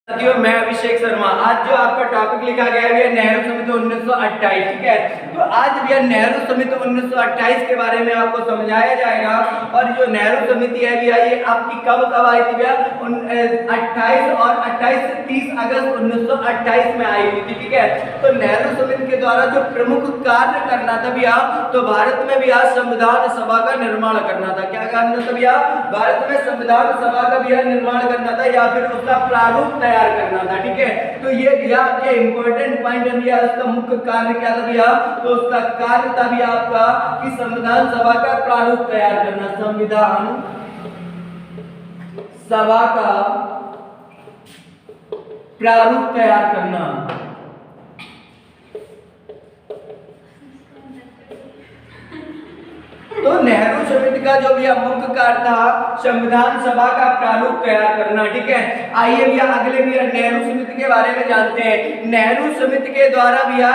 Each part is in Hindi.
साथियों, मैं अभिषेक शर्मा। आज जो आपका टॉपिक लिखा गया है नेहरू समिति 1928, ठीक है। तो आज भी नेहरू समिति 1928 के बारे में आपको समझाया जाएगा। और जो नेहरू समिति है भैया, ये आपकी कब आई थी भैया? 28 और 28 से 30 अगस्त 1928 में आई हुई थी, ठीक है। तो नेहरू समिति के द्वारा जो प्रमुख कार्य करना था भैया, तो भारत में भैया संविधान सभा का निर्माण करना था। क्या करना था भैया? भारत में संविधान सभा का भैया निर्माण करना था, या फिर उसका प्रारूप तैयार करना था, ठीक है। तो ये भैया आपके इंपॉर्टेंट पॉइंट है भैया। उसका मुख्य कार्य क्या था भैया? तो उसका कार्य था भैया आपका कि संविधान सभा का प्रारूप तैयार करना। संविधान सभा का प्रारूप तैयार करना। तो नेहरू समिति का जो भैया मुख्य कार्य था संविधान सभा का प्रारूप तैयार करना, ठीक है। आइए भैया अगले भैया नेहरू समिति के बारे में जानते हैं। नेहरू समिति के द्वारा भैया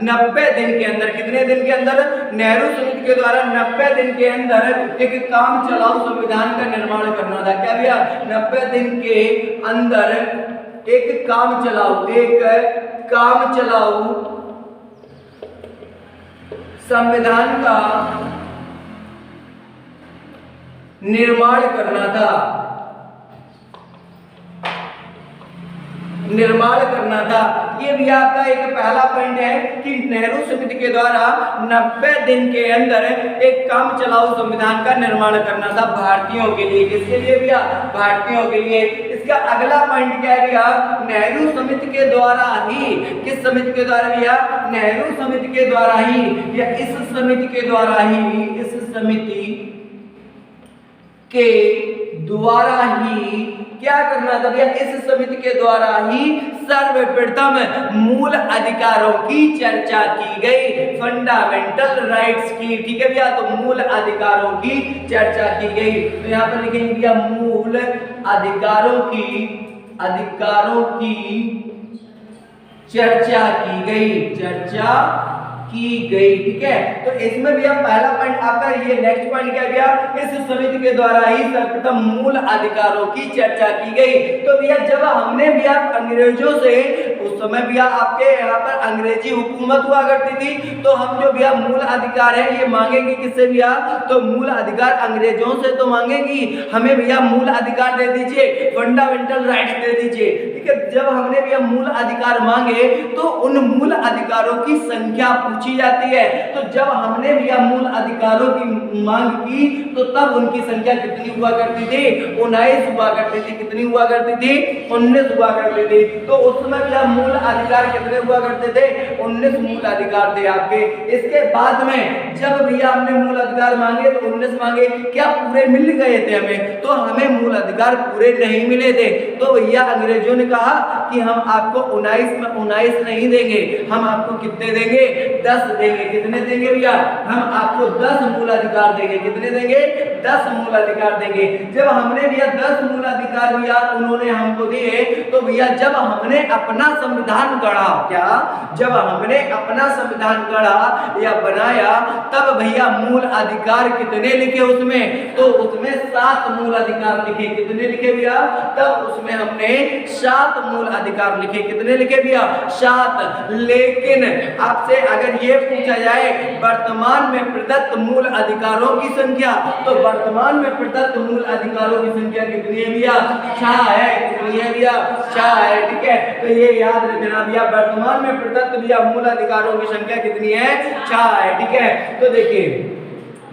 90 दिन के अंदर, कितने दिन के अंदर? नेहरू समिति के द्वारा 90 दिन के अंदर एक काम चलाऊ संविधान का निर्माण करना था। क्या भैया? 90 दिन के अंदर एक काम चलाऊ संविधान का निर्माण करना था। ये भी आपका एक पहला पॉइंट है कि नेहरू समिति के द्वारा 90 दिन के अंदर एक काम चलाऊ संविधान का निर्माण करना था भारतीयों के लिए। किसके लिए भैया? भारतीयों के लिए। इसका अगला पॉइंट क्या है भैया? नेहरू समिति के द्वारा ही, किस समिति के द्वारा भैया? नेहरू समिति के द्वारा ही, या इस समिति के द्वारा ही, इस समिति के द्वारा ही क्या करना था भैया? इस समिति के द्वारा ही सर्वप्रथम मूल अधिकारों की चर्चा की गई, फंडामेंटल राइट्स की, ठीक है भैया। तो मूल अधिकारों की चर्चा की गई। तो यहाँ पर लिखेंगे भैया मूल अधिकारों की चर्चा की गई, ठीक है। तो इसमें भी आप पहला पॉइंट आपका ये नेक्स्ट पॉइंट क्या गया? इस समिति के द्वारा ही सर्वप्रथम मूल अधिकारों की चर्चा की गई। तो भैया जब हमने भी आप अंग्रेजों से, उस समय भी आपके यहाँ पर अंग्रेजी हुकूमत हुआ करती थी, तो हम जो भैया मूल अधिकार है ये मांगेंगे किससे भैया? तो मूल अधिकार अंग्रेजों से तो मांगेंगी, हमें भैया मूल अधिकार दे दीजिए, फंडामेंटल राइट्स दे दीजिए, ठीक है। जब हमने भैया मूल अधिकार मांगे तो उन मूल अधिकारों की संख्या पूछी जाती है। तो जब हमने भैया मूल अधिकारों की मांग की तो तब उनकी संख्या कितनी हुआ करती थी? 19 हुआ करती थी। कितनी हुआ करती थी? 19 हुआ करती थी। तो उस समय भैया मूल अधिकार कितने हुआ करते थे? 19 मूल अधिकार थे आपके। इसके बाद में जब भैया हमने मूल अधिकार मांगे तो 19 मांगे, क्या पूरे मिल गए थे हमें? तो हमें मूल अधिकार पूरे नहीं मिले थे। तो भैया अंग्रेजों ने कहा कि हम आपको 19 में 19 नहीं देंगे, हम आपको कितने देंगे? 10 देंगे। कितने देंगे भैया? हम आपको 10 मूल अधिकार देंगे। कितने देंगे? 10 मूल अधिकार देंगे। जब हमने भैया 10 मूल अधिकार भैया उन्होंने हमको दिए, तो भैया जब हमने अपना संविधान गढ़ा, क्या? जब हमने अपना संविधान गढ़ा या बनाया, तब भैया मूल अधिकार कितने लिखे उसमें? तो उसमें 7 मूल अधिकार लिखे। कितने लिखे भैया? तब उसमें हमने 7 मूल अधिकार लिखे। कितने लिखे भैया? 7। लेकिन आपसे अगर ये पूछा जाए वर्तमान में प्रदत्त मूल अधिकारों की संख्या, तो वर्तमान में प्रदत्त मूल अधिकारों की संख्या कितनी है भैया? 6 है। कितनी है भैया? 6 है, ठीक है। तो ये याद रखना भैया, वर्तमान में प्रदत्त भैया मूल अधिकारों की संख्या कितनी है? 6 है, ठीक है। तो देखिए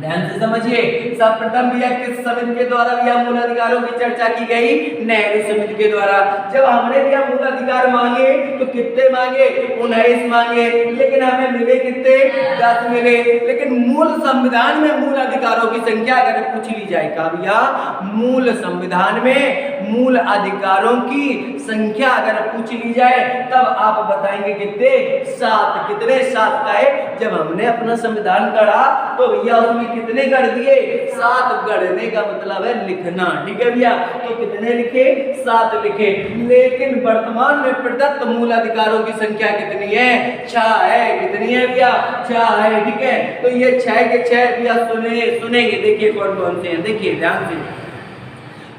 ध्यान से समझिए, सर्वप्रथम भैया किस समिति के द्वारा भैया मूल अधिकारों की चर्चा की गई? नेहरू समिति के द्वारा। जब हमने भैया मूल अधिकार मांगे तो कितने मांगे? 19 मांगे, लेकिन हमें मिले कितने? 10 मिले। लेकिन मूल संविधान में मूल अधिकारों की संख्या अगर पूछ ली जाए, का भैया मूल संविधान में मूल अधिकारों की संख्या अगर पूछ ली जाए, तब आप बताएंगे कितने? 7। कितने? 7 का है। जब हमने अपना संविधान गढ़ा तो भैया उसमें कितने गढ़ दिए? 7। गढ़ने का मतलब है लिखना, ठीक है भैया। तो कितने लिखे? 7 लिखे। लेकिन वर्तमान में प्रदत्त मूल अधिकारों की संख्या कितनी है? 6 है। कितनी है भैया? 6 है, ठीक है। तो ये 6 के 6 भैया सुनेंगे। देखिए कौन कौन से हैं, देखिए ध्यान से।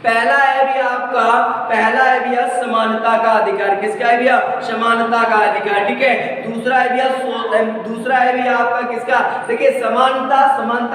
पहला है भैया समानता का अधिकार। किसका है भैया? समानता का अधिकार। ठीक है। दूसरा है भैया आपका किसका? देखिए समानता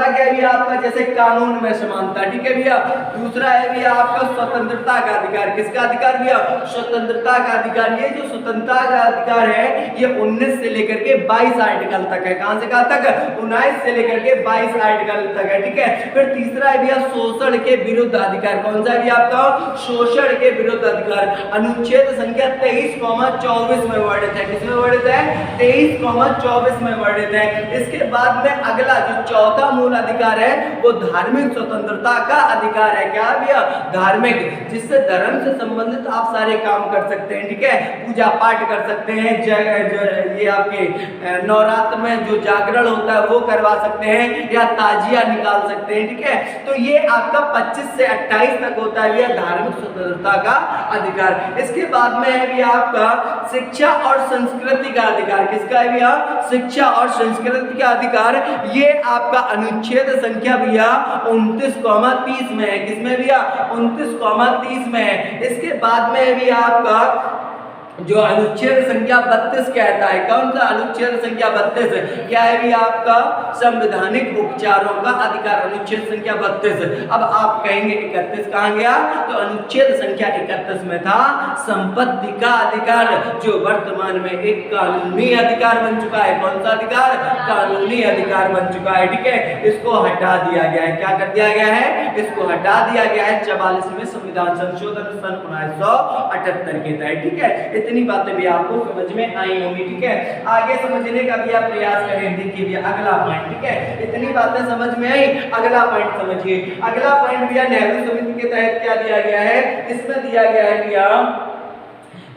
क्या है भैया आपका? जैसे कानून में समानता। ठीक है भैया। दूसरा है भैया आपका स्वतंत्रता का अधिकार। किसका अधिकार भैया? स्वतंत्रता का अधिकार। ये जो स्वतंत्रता का अधिकार है ये 19 से लेकर के 22 आर्टिकल तक है। कहां से कहां तक? 19 से लेकर के 22 आर्टिकल तक है। ठीक है। फिर तीसरा है भैया शोषण के विरुद्ध अधिकार। कौन सा है भैया आपका? शोषण के विरुद्ध अधिकार। अनुच्छेद संख्या 23,24 में वर्णित है। किसमें वर्णित है? 23,24 में वर्णित है। इसके बाद में अगला जो चौथा मूल अधिकार है वो धार्मिक स्वतंत्रता का अधिकार है। क्या भैया? धार्मिक, जिससे धर्म से संबंधित आप सारे काम कर सकते हैं। ठीक है। पूजा पाठ कर सकते हैं, ये आपके नवरात्र में जो जागरण होता है वो करवा सकते हैं या ताजिया निकाल सकते हैं। ठीक है। तो ये आपका 25 से 28 तक होता है यह धार्मिक स्वतंत्रता का अधिकार। इसके बाद में है भैया आपका शिक्षा और संस्कृति का अधिकार। किसका है भैया? शिक्षा और संस्कृति का अधिकार। ये आपका अनुच्छेद संख्या भैया 29,30 में है। किसमें भैया? 29,30 में है। इसके बाद में है भैया आपका जो अनुच्छेद संख्या 32 कहता है। कौन सा? अनुच्छेद संख्या 32 क्या है भी आपका? संवैधानिक उपचारों का अधिकार। अनुच्छेद संख्या 32। अब आप कहेंगे 31 कहां गया? तो अनुच्छेद संख्या 31 में था संपत्ति का अधिकार, जो वर्तमान में एक कानूनी अधिकार बन चुका है। कौन सा अधिकार? कानूनी अधिकार बन चुका है। ठीक है। इसको हटा दिया गया है। क्या कर दिया गया है? इसको हटा दिया गया है 44वें संविधान संशोधन सन 1978 के तहत। ठीक है। इतनी बातें भी आपको समझ में आई होंगी। ठीक है। आगे समझने का भी आप प्रयास करें। देखिए भैया अगला पॉइंट। ठीक है। इतनी बातें समझ में आई, अगला पॉइंट समझिए। अगला पॉइंट भैया नेहरू समिति के तहत क्या दिया गया है? इसमें दिया गया है भैया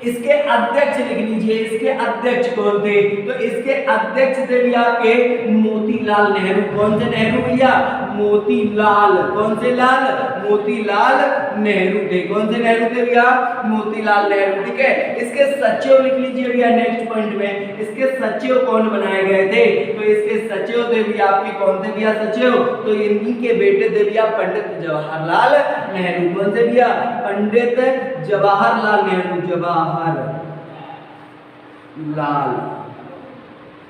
इसके अध्यक्ष लिख लीजिए। इसके अध्यक्ष कौन थे? तो इसके अध्यक्ष थे भैया के मोतीलाल नेहरू। कौन से नेहरू भैया? मोतीलाल। कौन से लाल? मोतीलाल नेहरू थे। कौन से नेहरू थे भैया? मोतीलाल नेहरू। ठीक है। इसके सचिव लिख लीजिए भैया नेक्स्ट पॉइंट में। इसके सचिव कौन बनाए गए थे? तो इसके सचिव थे भैया आपके कौन थे भैया सचिव? तो इन्हीं के बेटे थे भैया पंडित जवाहरलाल नेहरू। कौन से भैया? पंडित जवाहरलाल नेहरू। जवाहरलाल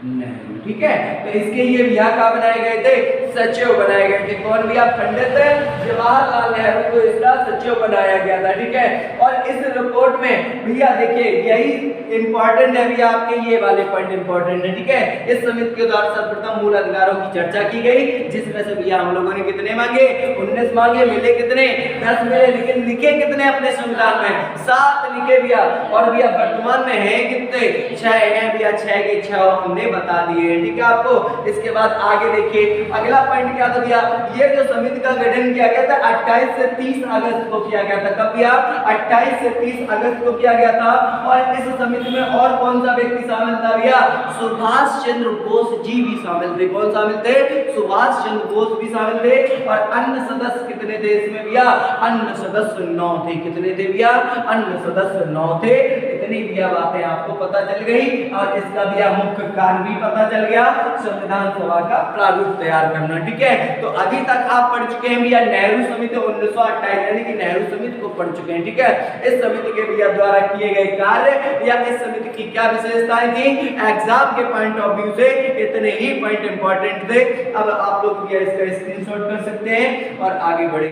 नेहरू। ठीक है। तो इसके ये भैया क्या बनाए गए थे? सचिव बनाए गए थे। कौन भैया? पंडित जवाहरलाल नेहरू को इसका सचिव बनाया गया था। ठीक है। और इस रिपोर्ट में भैया देखिए यही इंपॉर्टेंट है भैया आपके ये वाले पॉइंट इंपॉर्टेंट है। ठीक है। इस समिति के द्वारा सर्वप्रथम मूल अधिकारों की चर्चा की गई, जिसमें से भैया हम लोगों ने कितने मांगे? 19 मांगे। मिले कितने? 10 मिले। लेकिन लिखे कितने अपने संविधान में? 7 लिखे भैया। और भैया वर्तमान में है कितने? 6 है भैया। 6 के 6 हमने बता दिए। ठीक है आपको। इसके बाद आगे देखिए अगला पॉइंट क्या था भैया? ये जो समिति का गठन किया गया था 28 से 30 अगस्त को किया गया था। कब भैया? 28 से 30 अगस्त को किया गया था। और इस समिति में और कौन सा व्यक्ति शामिल था भैया? सुभाष चंद्र बोस जी भी शामिल थे। कौन शामिल थे? सुभाष चंद्र बोस भी शामिल थे। और अन्य सदस्य कितने थे इसमें भैया? अन्य सदस्य 9 थे। कितने थे भैया? अन्य सदस्य 9 थे। इतनी भैया बातें आपको पता चल गई और इसका भैया मुख्य कारण भी पता चल गया, संविधान सभा का प्रारूप तैयार करना। ठीक है। तो अभी तक आप पढ़ चुके हैं भैया नेहरू समिति 1928 यानी कि नेहरू समिति को पढ़ चुके हैं। ठीक है। इस समिति के भैया द्वारा किए गए कार्य या इस समिति की क्या विशेषताएं थी, एग्जाम के पॉइंट ऑफ व्यू से इतने ही पॉइंट इंपॉर्टेंट थे। अब आप लोग भैया इसका स्क्रीनशॉट कर सकते हैं और आगे बढ़े।